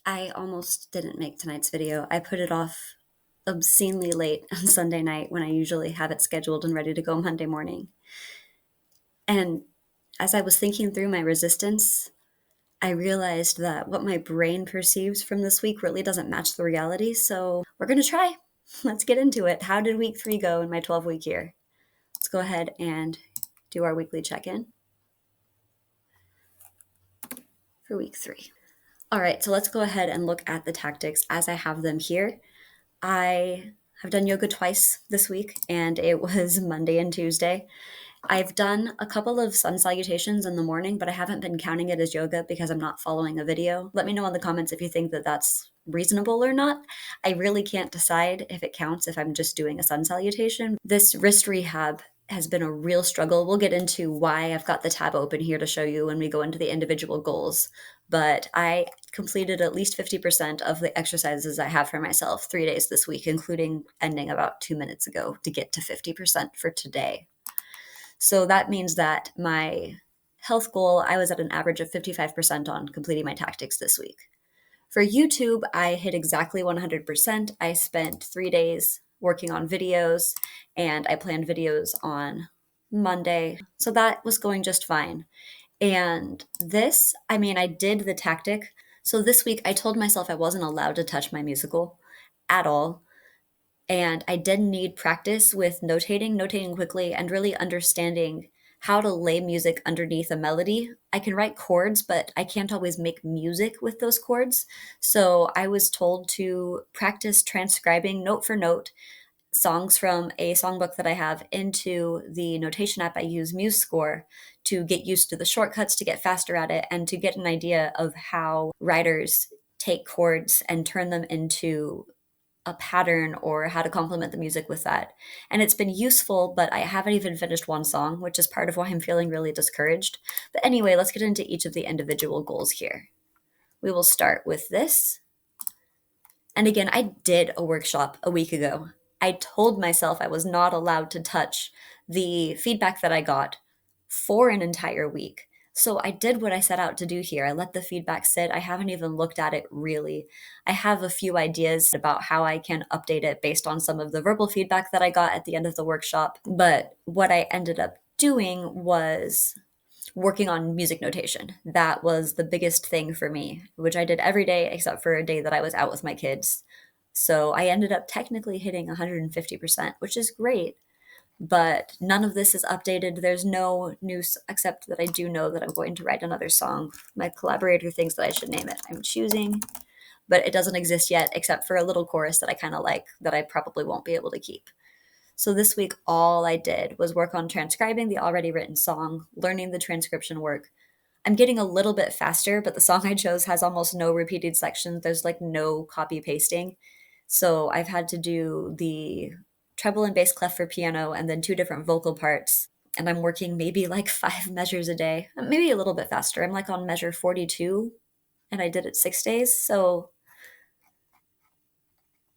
I almost didn't make tonight's video. I put it off obscenely late on Sunday night when I usually have it scheduled and ready to go Monday morning. And as I was thinking through my resistance, I realized that what my brain perceives from this week really doesn't match the reality. So we're going to try. Let's get into it. How did week 3 go in my 12-week year? Let's go ahead and do our weekly check-in for week 3. All right, so let's go ahead and look at the tactics as I have them here. I have done yoga twice this week, and it was Monday and Tuesday. I've done a couple of sun salutations in the morning, but I haven't been counting it as yoga because I'm not following a video. Let me know in the comments if you think that that's reasonable or not. I really can't decide if it counts if I'm just doing a sun salutation. This wrist rehab has been a real struggle. We'll get into why I've got the tab open here to show you when we go into the individual goals. But I completed at least 50% of the exercises I have for myself 3 days this week, including ending about 2 minutes ago to get to 50% for today. So that means that my health goal, I was at an average of 55% on completing my tactics this week. For YouTube, I hit exactly 100%. I spent 3 days working on videos, and I planned videos on Monday. So that was going just fine. And this, I did the tactic. So this week, I told myself I wasn't allowed to touch my musical at all. And I did need practice with notating quickly, and really understanding how to lay music underneath a melody. I can write chords, but I can't always make music with those chords. So I was told to practice transcribing note for note songs from a songbook that I have into the notation app I use, MuseScore, to get used to the shortcuts, to get faster at it, and to get an idea of how writers take chords and turn them into a pattern, or how to complement the music with that. And it's been useful, but I haven't even finished one song, which is part of why I'm feeling really discouraged. But anyway, let's get into each of the individual goals here. We will start with this. And again, I did a workshop a week ago. I told myself I was not allowed to touch the feedback that I got for an entire week. So I did what I set out to do here. I let the feedback sit. I haven't even looked at it really. I have a few ideas about how I can update it based on some of the verbal feedback that I got at the end of the workshop. But what I ended up doing was working on music notation. That was the biggest thing for me, which I did every day except for a day that I was out with my kids. So I ended up technically hitting 150%, which is great, but none of this is updated. There's no news except that I do know that I'm going to write another song. My collaborator thinks that I should name it I'm Choosing, but it doesn't exist yet except for a little chorus that I kind of like that I probably won't be able to keep. So this week, all I did was work on transcribing the already written song, learning the transcription work. I'm getting a little bit faster, but the song I chose has almost no repeated sections. There's like no copy pasting. So I've had to do the treble and bass clef for piano and then 2 different vocal parts. And I'm working maybe like 5 measures a day, maybe a little bit faster. I'm like on measure 42, and I did it 6 days. So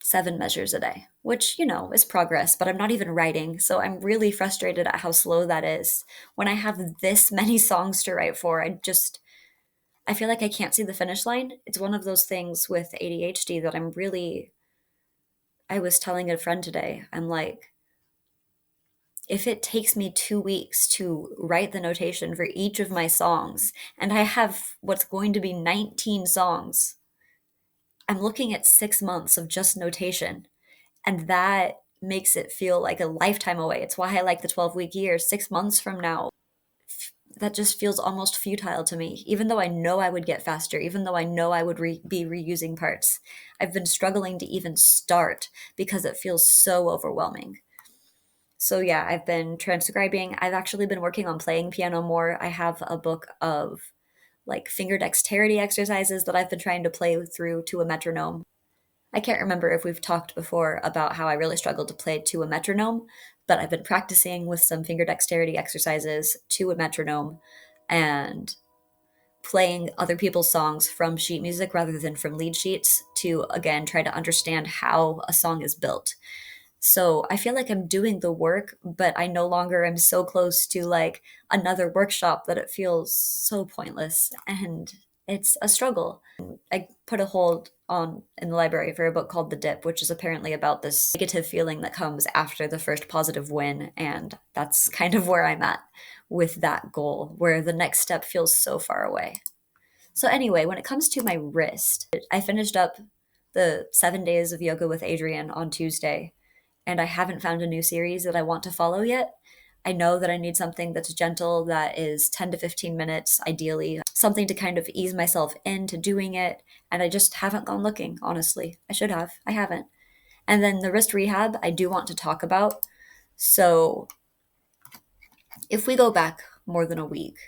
7 measures a day, which, is progress, but I'm not even writing. So I'm really frustrated at how slow that is. When I have this many songs to write for, I feel like I can't see the finish line. It's one of those things with ADHD that I was telling a friend today, I'm like, if it takes me 2 weeks to write the notation for each of my songs, and I have what's going to be 19 songs, I'm looking at 6 months of just notation. And that makes it feel like a lifetime away. It's why I like the 12-week year. 6 months from now, that just feels almost futile to me. Even though I know I would get faster, even though I know I would be reusing parts, I've been struggling to even start because it feels so overwhelming. So yeah, I've been transcribing. I've actually been working on playing piano more. I have a book of like finger dexterity exercises that I've been trying to play through to a metronome. I can't remember if we've talked before about how I really struggled to play to a metronome, but I've been practicing with some finger dexterity exercises to a metronome and playing other people's songs from sheet music rather than from lead sheets to, again, try to understand how a song is built. So I feel like I'm doing the work, but I no longer am so close to like another workshop that it feels so pointless. And it's a struggle. I put a hold on in the library for a book called The Dip, which is apparently about this negative feeling that comes after the first positive win. And that's kind of where I'm at with that goal, where the next step feels so far away. So, anyway, when it comes to my wrist, I finished up the 7 days of yoga with Adriene on Tuesday, and I haven't found a new series that I want to follow yet. I know that I need something that's gentle, that is 10 to 15 minutes, ideally, something to kind of ease myself into doing it. And I just haven't gone looking, honestly. I should have. I haven't. And then the wrist rehab, I do want to talk about. So if we go back more than a week,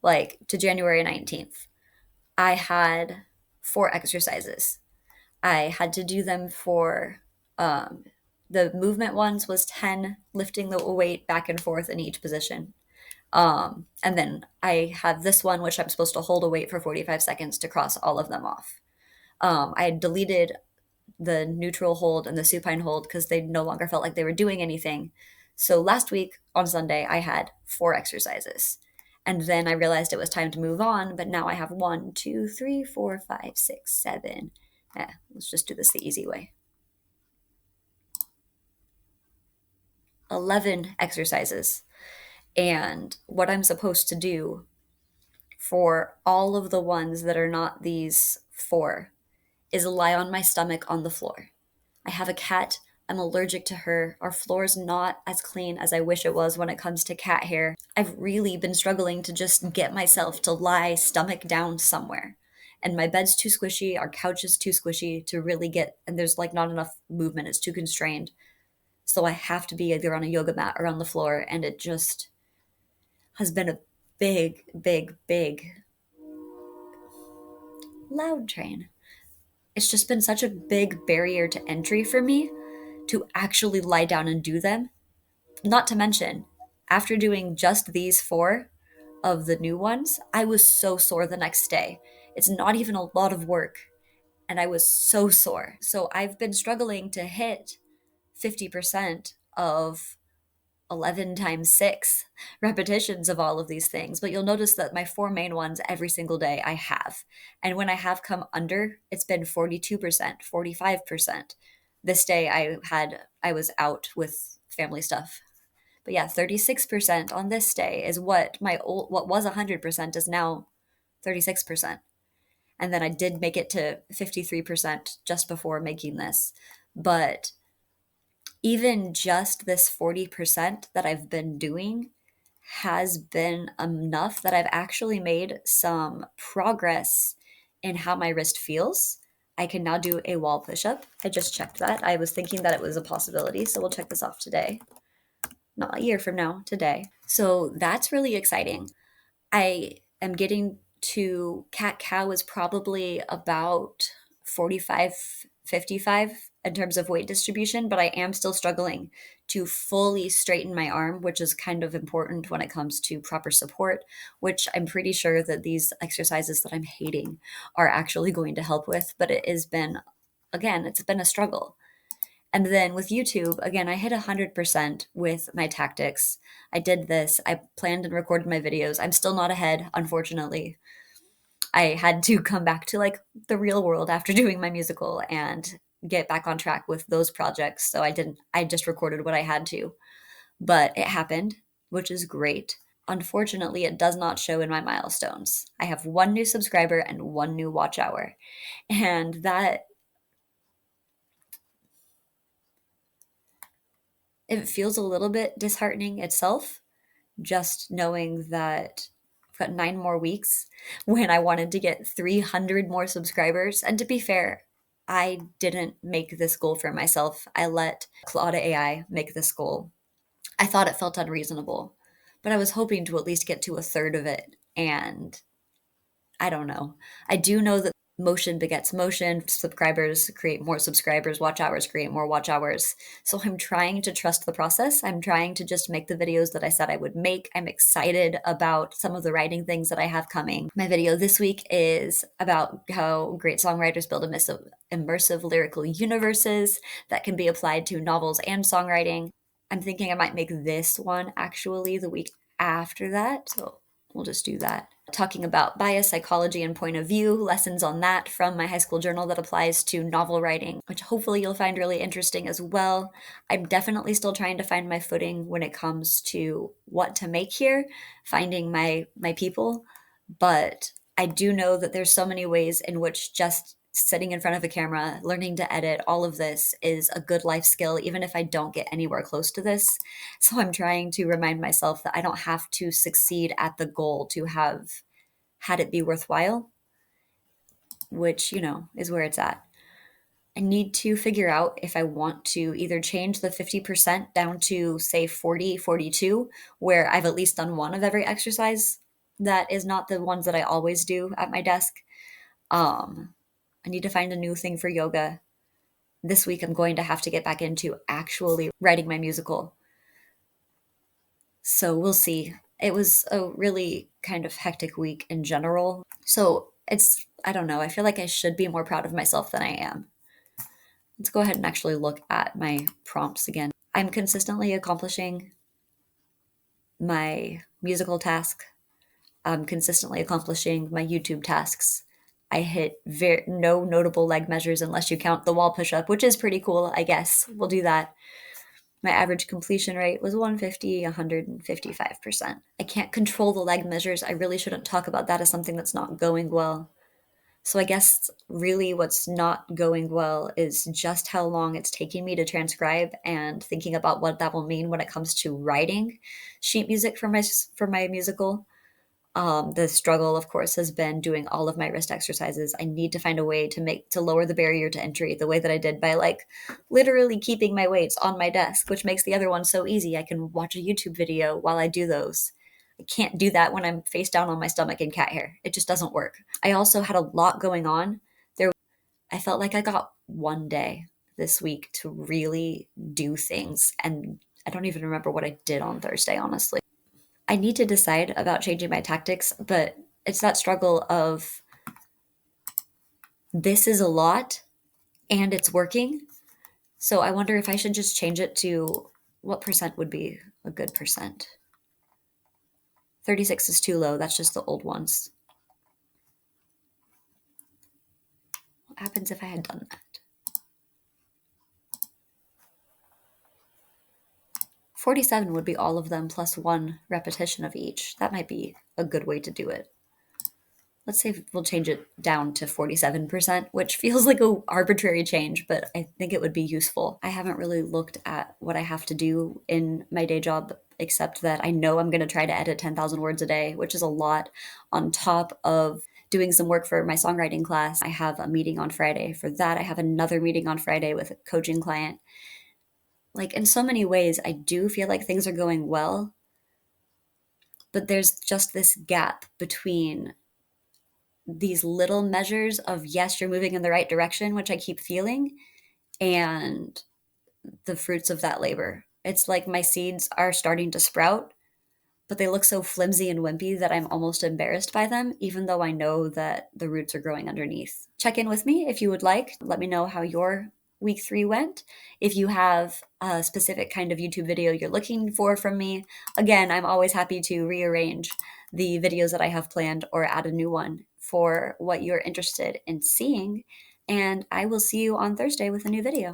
like to January 19th, I had 4 exercises. I had to do them for um, the movement ones was 10, lifting the weight back and forth in each position. And then I have this one, which I'm supposed to hold a weight for 45 seconds to cross all of them off. I had deleted the neutral hold and the supine hold because they no longer felt like they were doing anything. So last week on Sunday, I had 4 exercises. And then I realized it was time to move on, but now I have 1, 2, 3, 4, 5, 6, 7. Let's just do this the easy way. 11 exercises. And what I'm supposed to do for all of the ones that are not these 4 is lie on my stomach on the floor. I have a cat. I'm allergic to her. Our floor's not as clean as I wish it was when it comes to cat hair. I've really been struggling to just get myself to lie stomach down somewhere. And my bed's too squishy, our couch is too squishy to really get, and there's like not enough movement, it's too constrained. So I have to be either on a yoga mat or on the floor, and it just has been a big, big, big loud train. It's just been such a big barrier to entry for me to actually lie down and do them. Not to mention, after doing just these 4 of the new ones, I was so sore the next day. It's not even a lot of work, and I was so sore. So I've been struggling to hit 50% of 11 times 6 repetitions of all of these things. But you'll notice that my 4 main ones every single day I have. And when I have come under, it's been 42%, 45%. This day I was out with family stuff. But yeah, 36% on this day is what was 100% is now 36%. And then I did make it to 53% just before making this. But even just this 40% that I've been doing has been enough that I've actually made some progress in how my wrist feels. I can now do a wall push up. I just checked that. I was thinking that it was a possibility, so we'll check this off today. Not a year from now, today. So that's really exciting. I am getting to cat cow is probably about 45, 55 in terms of weight distribution, but I am still struggling to fully straighten my arm, which is kind of important when it comes to proper support, which I'm pretty sure that these exercises that I'm hating are actually going to help with. But it has been, again, it's been a struggle. And then with YouTube, again, I hit 100% with my tactics. I did this. I planned and recorded my videos. I'm still not ahead, unfortunately. I had to come back to like the real world after doing my musical and get back on track with those projects. So I just recorded what I had to. But it happened, which is great. Unfortunately, it does not show in my milestones. I have 1 new subscriber and 1 new watch hour. And that it feels a little bit disheartening itself, just knowing that I've got 9 more weeks when I wanted to get 300 more subscribers. And to be fair, I didn't make this goal for myself. I let Claude AI make this goal. I thought it felt unreasonable, but I was hoping to at least get to a third of it. And I don't know. I do know that motion begets motion. Subscribers create more subscribers. Watch hours create more watch hours. So I'm trying to trust the process. I'm trying to just make the videos that I said I would make. I'm excited about some of the writing things that I have coming. My video this week is about how great songwriters build immersive lyrical universes that can be applied to novels and songwriting. I'm thinking I might make this one actually the week after that. So we'll just do that. talking about bias, psychology, and point of view, lessons on that from my high school journal that applies to novel writing, which hopefully you'll find really interesting as well. I'm definitely still trying to find my footing when it comes to what to make here, finding my people, but I do know that there's so many ways in which just sitting in front of a camera, learning to edit, all of this is a good life skill, even if I don't get anywhere close to this. So I'm trying to remind myself that I don't have to succeed at the goal to have had it be worthwhile, which, is where it's at. I need to figure out if I want to either change the 50% down to, say, 40, 42, where I've at least done one of every exercise that is not the ones that I always do at my desk. I need to find a new thing for yoga. This week, I'm going to have to get back into actually writing my musical. So we'll see. It was a really kind of hectic week in general. So I don't know, I feel like I should be more proud of myself than I am. Let's go ahead and actually look at my prompts again. I'm consistently accomplishing my musical task. I'm consistently accomplishing my YouTube tasks. I hit no notable leg measures unless you count the wall push-up, which is pretty cool, I guess. We'll do that. My average completion rate was 150, 155%. I can't control the leg measures. I really shouldn't talk about that as something that's not going well. So I guess really what's not going well is just how long it's taking me to transcribe and thinking about what that will mean when it comes to writing sheet music for my musical. The struggle, of course, has been doing all of my wrist exercises. I need to find a way to lower the barrier to entry the way that I did by literally keeping my weights on my desk, which makes the other one so easy. I can watch a YouTube video while I do those. I can't do that when I'm face down on my stomach in cat hair. It just doesn't work. I also had a lot going on. I felt like I got one day this week to really do things, and I don't even remember what I did on Thursday, honestly. I need to decide about changing my tactics, but it's that struggle of this is a lot and it's working. So I wonder if I should just change it to what percent would be a good percent. 36 is too low. That's just the old ones. What happens if I had done that? 47 would be all of them plus one repetition of each. That might be a good way to do it. Let's say we'll change it down to 47%, which feels like a arbitrary change, but I think it would be useful. I haven't really looked at what I have to do in my day job, except that I know I'm going to try to edit 10,000 words a day, which is a lot, on top of doing some work for my songwriting class. I have a meeting on Friday for that. I have another meeting on Friday with a coaching client. In so many ways, I do feel like things are going well, but there's just this gap between these little measures of, yes, you're moving in the right direction, which I keep feeling, and the fruits of that labor. It's like my seeds are starting to sprout, but they look so flimsy and wimpy that I'm almost embarrassed by them, even though I know that the roots are growing underneath. Check in with me if you would like. Let me know how your week 3 went. If you have a specific kind of YouTube video you're looking for from me, again, I'm always happy to rearrange the videos that I have planned or add a new one for what you're interested in seeing. And I will see you on Thursday with a new video.